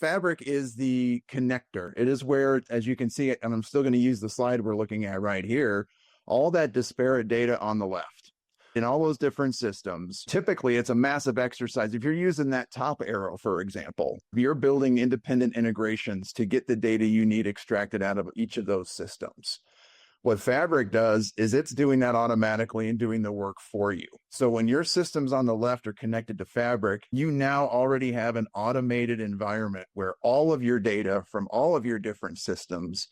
Fabric is the connector. It is where, as you can see, and I'm still going to use the slide we're looking at right here, all that disparate data on the left. In all those different systems, typically it's a massive exercise. If you're using that top arrow, for example, you're building independent integrations to get the data you need extracted out of each of those systems. What Fabric does is it's doing that automatically and doing the work for you. So when your systems on the left are connected to Fabric, you now already have an automated environment where all of your data from all of your different systems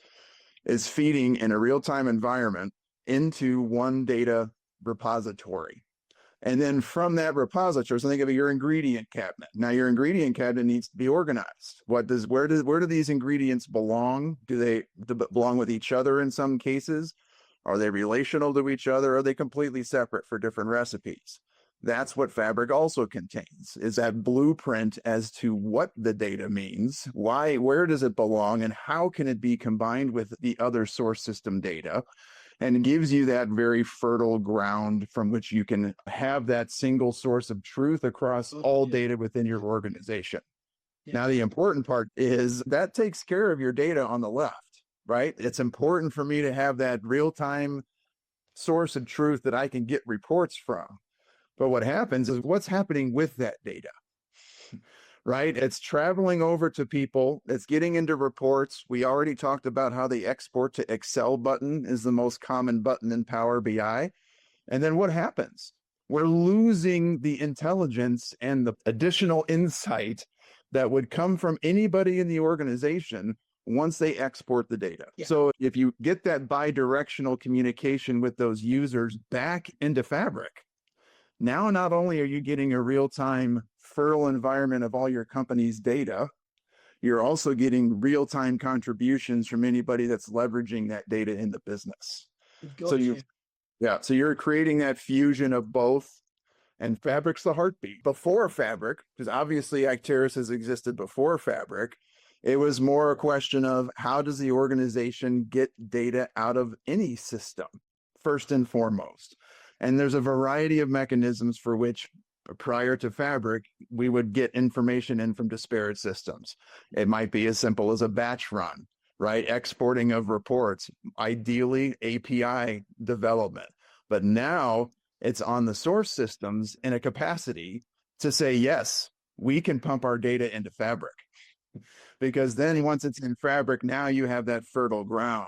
is feeding in a real-time environment into one data repository. And then from that repository, so think of your ingredient cabinet. Now your ingredient cabinet needs to be organized. Where do these ingredients belong? Do they belong with each other in some cases? Are they relational to each other? Are they completely separate for different recipes? That's what Fabric also contains, is that blueprint as to what the data means, where does it belong, and how can it be combined with the other source system data? And it gives you that very fertile ground from which you can have that single source of truth across all data within your organization. Now, the important part is that takes care of your data on the left, right? It's important for me to have that real-time source of truth that I can get reports from. But what happens is what's happening with that data, right? It's traveling over to people. It's getting into reports. We already talked about how the export to Excel button is the most common button in Power BI. And then what happens? We're losing the intelligence and the additional insight that would come from anybody in the organization once they export the data. Yeah. So if you get that bi-directional communication with those users back into Fabric, now not only are you getting a real-time fertile environment of all your company's data, you're also getting real-time contributions from anybody that's leveraging that data in the business. Gotcha. So you're creating that fusion of both, and Fabric's the heartbeat. Before Fabric, because obviously Acterys has existed before Fabric, it was more a question of how does the organization get data out of any system, first and foremost. And there's a variety of mechanisms for which, prior to Fabric, we would get information in from disparate systems. It might be as simple as a batch run, right? Exporting of reports, ideally API development. But now it's on the source systems in a capacity to say, yes, we can pump our data into Fabric. Because then once it's in Fabric, now you have that fertile ground.